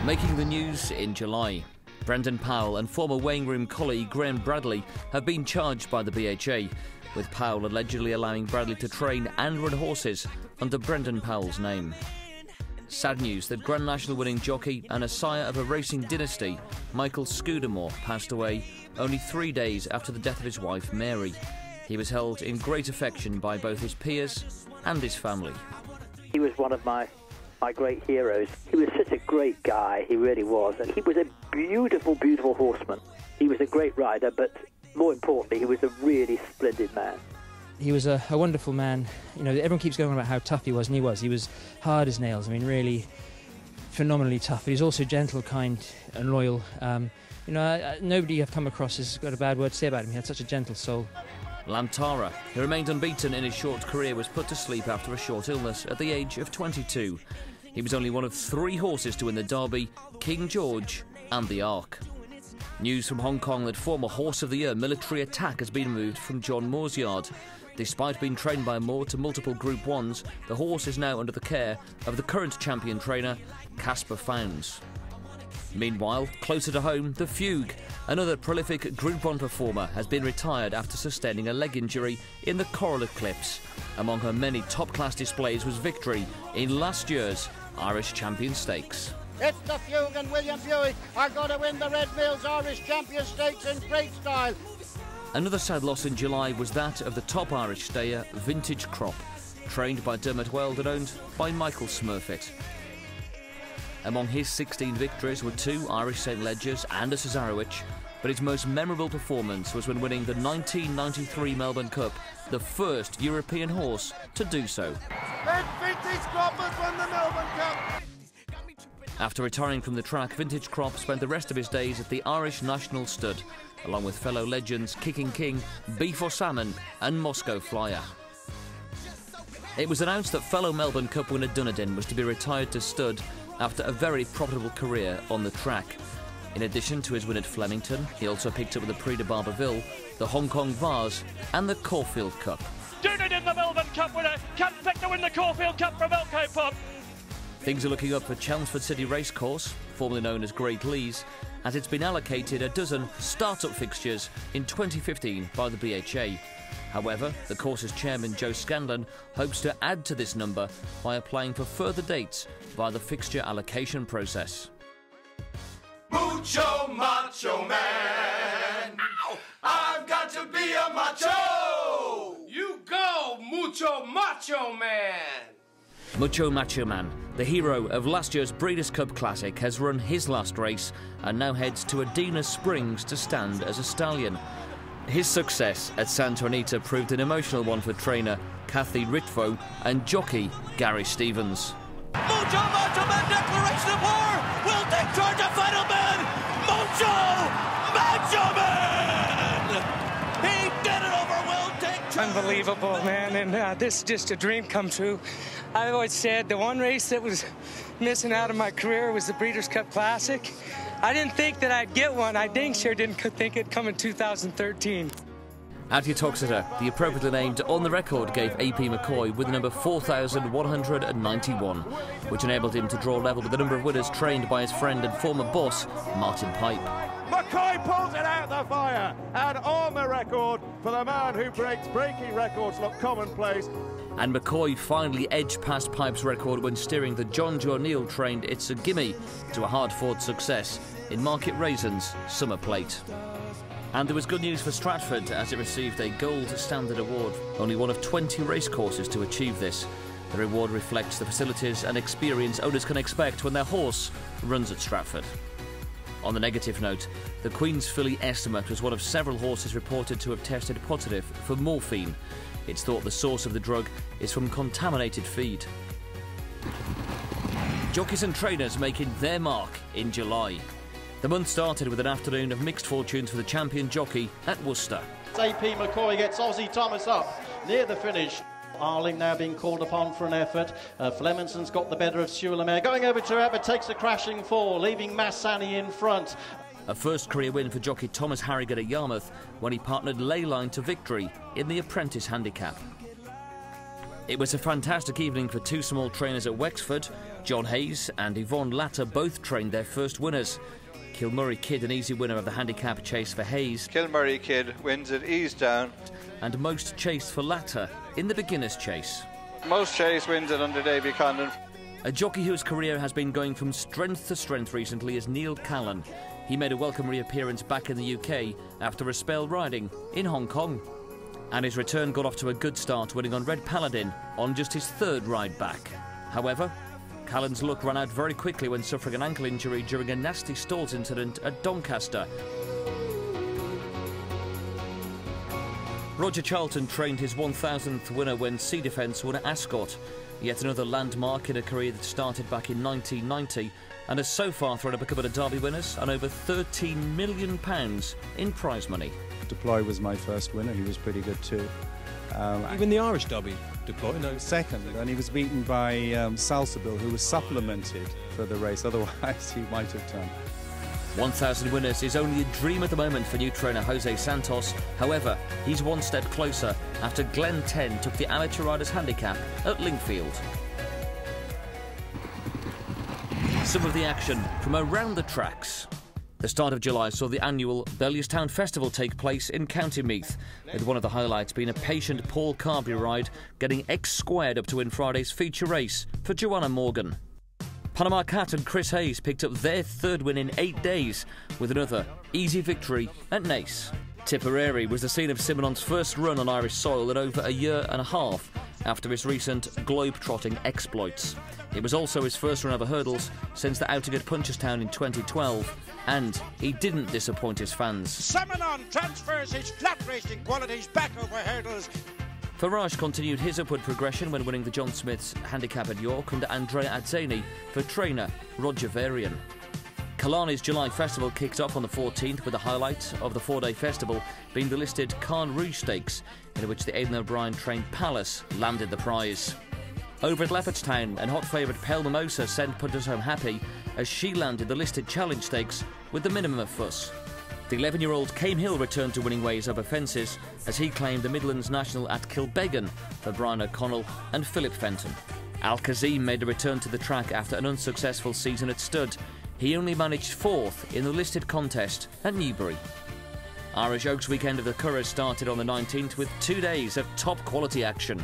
Making the news in July, Brendan Powell and former weighing room colleague Graham Bradley have been charged by the BHA, with Powell allegedly allowing Bradley to train and run horses under Brendan Powell's name. Sad news that Grand National winning jockey and a sire of a racing dynasty, Michael Scudamore, passed away only 3 days after the death of his wife Mary. He was held in great affection by both his peers and his family. He was one of my great heroes. He was such a great guy, he really was, and he was a beautiful, beautiful horseman. He was a great rider, but more importantly, he was a really splendid man. He was a wonderful man. You know, everyone keeps going on about how tough he was, and he was. He was hard as nails. I mean, really phenomenally tough. But he's also gentle, kind, and loyal. Nobody I've come across has got a bad word to say about him. He had such a gentle soul. Lantara, who remained unbeaten in his short career, was put to sleep after a short illness at the age of 22. He was only one of 3 horses to win the Derby, King George and the Ark. News from Hong Kong that former Horse of the Year Military Attack has been moved from John Moore's yard. Despite being trained by Moore to multiple Group 1s, the horse is now under the care of the current champion trainer, Caspar Fownes. Meanwhile, closer to home, the Fugue, another prolific Group 1 performer, has been retired after sustaining a leg injury in the Coral Eclipse. Among her many top-class displays was victory in last year's Irish Champion Stakes. It's the Fugue, and William Buick are going to win the Red Mills Irish Champion Stakes in great style. Another sad loss in July was that of the top Irish stayer, Vintage Crop, trained by Dermot Weld and owned by Michael Smurfit. Among his 16 victories were 2 Irish St Ledgers and a Cesarewitch, but his most memorable performance was when winning the 1993 Melbourne Cup, the first European horse to do so. Vintage Crop has won the Melbourne Cup. After retiring from the track, Vintage Crop spent the rest of his days at the Irish National Stud, along with fellow legends Kicking King, Beef or Salmon and Moscow Flyer. It was announced that fellow Melbourne Cup winner Dunedin was to be retired to stud after a very profitable career on the track. In addition to his win at Flemington, he also picked up the Prix de Barberville, the Hong Kong Vase and the Caulfield Cup. Dunedin, the Melbourne Cup winner, can pick to win the Caulfield Cup from Elko Pub. Things are looking up for Chelmsford City Racecourse, formerly known as Great Leys, as it's been allocated a dozen start-up fixtures in 2015 by the BHA. However, the course's chairman Joe Scanlon hopes to add to this number by applying for further dates via the fixture allocation process. Mucho macho man. Ow! I've got to be a macho. You go, mucho macho man. Mucho Macho Man, the hero of last year's Breeders' Cup Classic, has run his last race and now heads to Adena Springs to stand as a stallion. His success at Santa Anita proved an emotional one for trainer Kathy Ritvo and jockey Gary Stevens. Mucho Macho Man declaration of war will take charge of final man, Mucho Macho Man! He did it over Will Take. Unbelievable, man, and this is just a dream come true. I always said the one race that was missing out of my career was the Breeders' Cup Classic. I didn't think that I'd get one. I dang sure didn't think it'd come in 2013. At Uttoxeter, the appropriately named On The Record gave AP McCoy with the number 4,191, which enabled him to draw level with the number of winners trained by his friend and former boss, Martin Pipe. McCoy pulls it out the fire, and On The Record for the man who breaks breaking records look commonplace. And McCoy finally edged past Pipe's record when steering the John Joe Neal trained It's a Gimme to a hard-fought success in Market Raisin's Summer Plate. And there was good news for Stratford as it received a Gold Standard Award, only one of 20 racecourses to achieve this. The reward reflects the facilities and experience owners can expect when their horse runs at Stratford. On the negative note, the Queen's Filly Estimate was one of several horses reported to have tested positive for morphine. It's thought the source of the drug is from contaminated feed. Jockeys and trainers making their mark in July. The month started with an afternoon of mixed fortunes for the champion jockey at Worcester. AP McCoy gets Ozzy Thomas up near the finish. Arling now being called upon for an effort. Flemington's got the better of Sulamere. Going over to Abbott, takes a crashing fall, leaving Massani in front. A first career win for jockey Thomas Harrigan at Yarmouth when he partnered Leyline to victory in the Apprentice Handicap. It was a fantastic evening for two small trainers at Wexford. John Hayes and Yvonne Latter both trained their first winners. Kilmurray Kid, an easy winner of the handicap chase for Hayes. Kilmurray Kid wins at ease down. And most chase for Latter in the beginner's chase. Most chase wins it under Davy Condon. A jockey whose career has been going from strength to strength recently is Neil Callan. He made a welcome reappearance back in the UK after a spell riding in Hong Kong. And his return got off to a good start, winning on Red Paladin on just his third ride back. However, Callan's luck ran out very quickly when suffering an ankle injury during a nasty stalls incident at Doncaster. Roger Charlton trained his 1000th winner when Sea Defence won at Ascot, yet another landmark in a career that started back in 1990 and has so far thrown up a couple of Derby winners and over £13 million in prize money. Deploy was my first winner. He was pretty good too. Even the Irish Derby, Deploy? No. Second, and he was beaten by Salsabil, who was supplemented for the race. Otherwise, he might have done. 1,000 winners is only a dream at the moment for new trainer Jose Santos. However, he's one step closer after Glen 10 took the amateur riders handicap at Lingfield. Some of the action from around the tracks. The start of July saw the annual Bellewstown Festival take place in County Meath, with one of the highlights being a patient Paul Carberry ride getting X-squared up to win Friday's feature race for Joanna Morgan. Panama Cat and Chris Hayes picked up their third win in 8 days with another easy victory at Naas. Tipperary was the scene of Simonon's first run on Irish soil in over a year and a half after his recent globe-trotting exploits. It was also his first run over hurdles since the outing at Punchestown in 2012, and he didn't disappoint his fans. Simonon transfers his flat racing qualities back over hurdles. Farage continued his upward progression when winning the John Smith's handicap at York under Andrea Azzeni for trainer Roger Varian. Killarney's July Festival kicked off on the 14th with the highlight of the 4-day festival being the listed Carn Rouge Stakes, in which the Aidan O'Brien trained Palace landed the prize. Over at Leopardstown, and hot favourite Pale Mimosa sent punters home happy as she landed the listed Challenge Stakes with the minimum of fuss. The 11-year-old Came Hill returned to winning ways over fences as he claimed the Midlands National at Kilbeggan for Brian O'Connell and Philip Fenton. Al Kazim made a return to the track after an unsuccessful season at Stud. He only managed 4th in the listed contest at Newbury. Irish Oaks weekend of the Curragh started on the 19th with 2 days of top-quality action.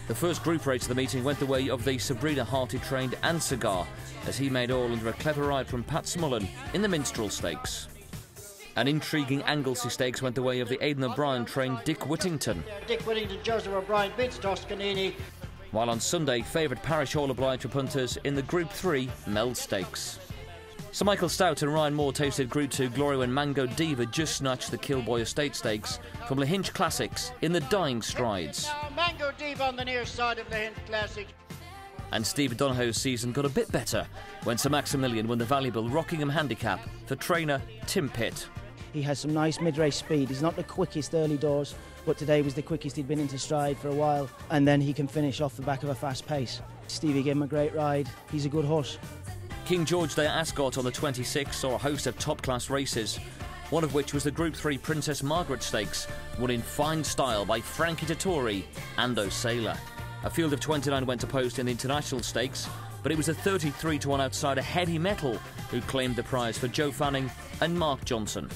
The first group race of the meeting went the way of the Sabrina Harty-trained Ansagar as he made all under a clever ride from Pat Smullen in the Minstrel Stakes. An intriguing Anglesey Stakes went the way of the Aidan O'Brien-trained Dick Whittington. Dick Whittington, Joseph O'Brien beats Toscanini. While on Sunday, favourite Parish Hall obliged for punters in the Group 3 Mel Stakes. Sir Michael Stout and Ryan Moore tasted Group 2 glory when Mango Diva just snatched the Kilboy Estate Stakes from Lahinch Classics in the dying strides. Mango Diva on the near side of Lahinch Classics. And Steve Donahoe's season got a bit better when Sir Maximilian won the valuable Rockingham Handicap for trainer Tim Pitt. He has some nice mid-race speed. He's not the quickest early doors, but today was the quickest he'd been into stride for a while, and then he can finish off the back of a fast pace. Stevie gave him a great ride. He's a good horse. King George Day at Ascot on the 26th saw a host of top-class races, one of which was the Group 3 Princess Margaret Stakes, won in fine style by Frankie Dettori and O'Sailor. A field of 29 went to post in the International Stakes, but it was a 33-1 outsider Heavy Metal who claimed the prize for Joe Fanning and Mark Johnson.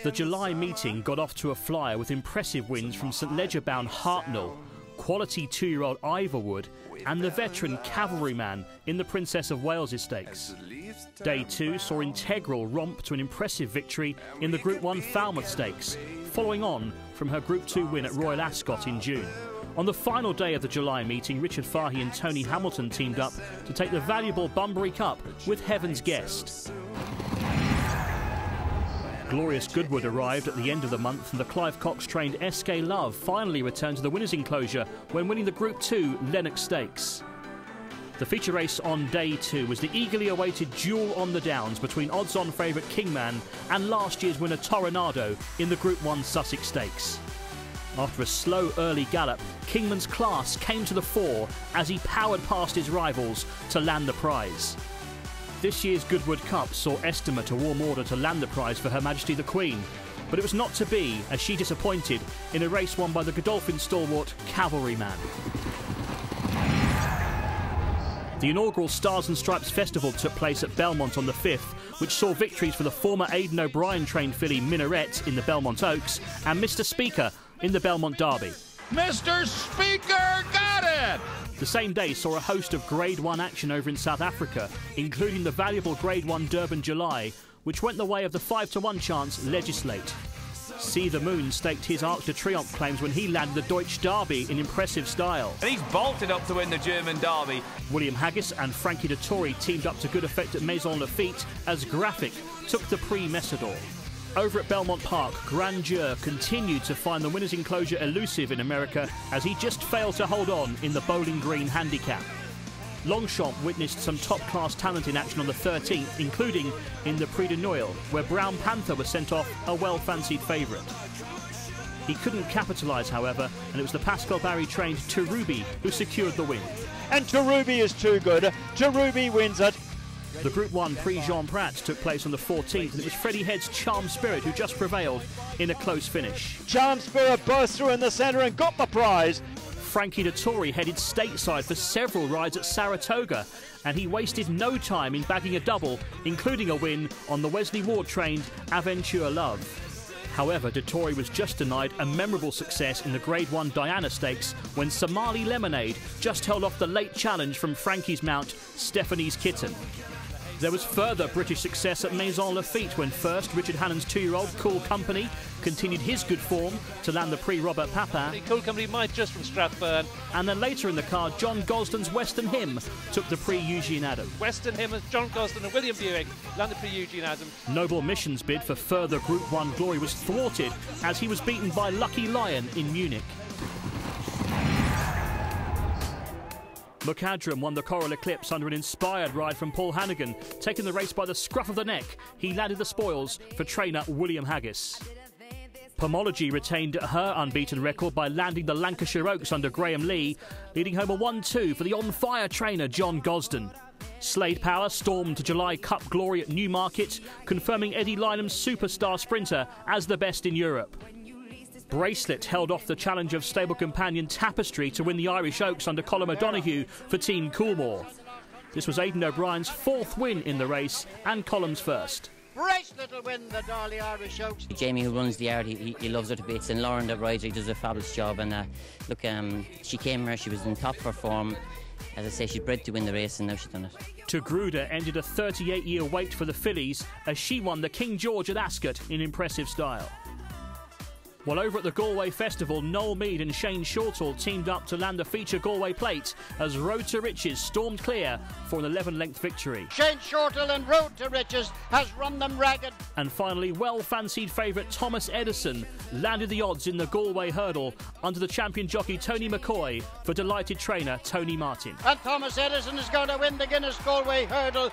The July meeting got off to a flyer with impressive wins from St Leger-bound Hartnell, quality 2-year-old Ivorwood and the veteran Cavalryman in the Princess of Wales Stakes. Day 2 saw Integral romp to an impressive victory in the Group 1 Falmouth Stakes, following on from her Group 2 win at Royal Ascot in June. On the final day of the July meeting, Richard Fahey and Tony Hamilton teamed up to take the valuable Bunbury Cup with Heaven's Guest. Glorious Goodwood arrived at the end of the month, and the Clive Cox-trained SK Love finally returned to the winner's enclosure when winning the Group 2 Lennox Stakes. The feature race on day 2 was the eagerly awaited duel on the Downs between odds-on favourite Kingman and last year's winner Toronado in the Group 1 Sussex Stakes. After a slow early gallop, Kingman's class came to the fore as he powered past his rivals to land the prize. This year's Goodwood Cup saw Estima to warm order to land the prize for Her Majesty the Queen. but it was not to be, as she disappointed in a race won by the Godolphin stalwart Cavalryman. The inaugural Stars and Stripes Festival took place at Belmont on the 5th, which saw victories for the former Aidan O'Brien-trained filly Minaret in the Belmont Oaks and Mr. Speaker in the Belmont Derby. Mr. Speaker got it! The same day saw a host of Grade 1 action over in South Africa, including the valuable Grade 1 Durban July, which went the way of the 5-to-1 chance Legislate. See the Moon staked his Arc de Triomphe claims when he landed the Deutsche Derby in impressive style. And he's bolted up to win the German Derby. William Haggis and Frankie Dettori teamed up to good effect at Maison Lafitte as Graphic took the Prix Messidor. Over at Belmont Park, Grandeur continued to find the winner's enclosure elusive in America as he just failed to hold on in the Bowling Green handicap. Longchamp witnessed some top-class talent in action on the 13th, including in the Prix de Noël, where Brown Panther was sent off a well-fancied favourite. He couldn't capitalise, however, and it was the Pascal Barry-trained Terubi who secured the win. And Terubi is too good. Terubi wins it. The Group 1 Prix Jean Prat took place on the 14th, and it was Freddie Head's Charm Spirit who just prevailed in a close finish. Charm Spirit burst through in the centre and got the prize. Frankie Dettori headed stateside for several rides at Saratoga, and he wasted no time in bagging a double, including a win on the Wesley Ward-trained Aventure Love. However, Dettori was just denied a memorable success in the Grade 1 Diana Stakes when Somali Lemonade just held off the late challenge from Frankie's mount, Stephanie's Kitten. There was further British success at Maison Lafitte when first Richard Hannon's 2-year-old Cool Company continued his good form to land the Prix Robert Papin. Cool Company might just from Strathburn. And then later in the card, John Gosden's Western Hymn took the Prix Eugene Adam. Western Hymn as John Gosden and William Buick land the Prix Eugene Adam. Noble Mission's bid for further Group 1 glory was thwarted as he was beaten by Lucky Lion in Munich. McAdram won the Coral Eclipse under an inspired ride from Paul Hannigan. Taking the race by the scruff of the neck, he landed the spoils for trainer William Haggis. Pomology retained her unbeaten record by landing the Lancashire Oaks under Graham Lee, leading home a 1-2 for the on-fire trainer John Gosden. Slade Power stormed to July Cup glory at Newmarket, confirming Eddie Lynham's superstar sprinter as the best in Europe. Bracelet held off the challenge of stable companion Tapestry to win the Irish Oaks under Colin O'Donoghue for Team Coolmore. This was Aidan O'Brien's 4th win in the race and Colum's first. Bracelet will win the Darley Irish Oaks. Jamie, who runs the yard, he loves her to bits, and Lauren, the rider, he does a fabulous job. And look, she came here, she was in top form. As I say, she's bred to win the race, and now she's done it. Togruda ended a 38-year wait for the fillies as she won the King George at Ascot in impressive style. While over at the Galway Festival, Noel Meade and Shane Shortall teamed up to land the feature Galway Plate as Road to Riches stormed clear for an 11-length victory. Shane Shortall and Road to Riches has run them ragged. And finally, well-fancied favourite Thomas Edison landed the odds in the Galway Hurdle under the champion jockey Tony McCoy for delighted trainer Tony Martin. And Thomas Edison is going to win the Guinness Galway Hurdle.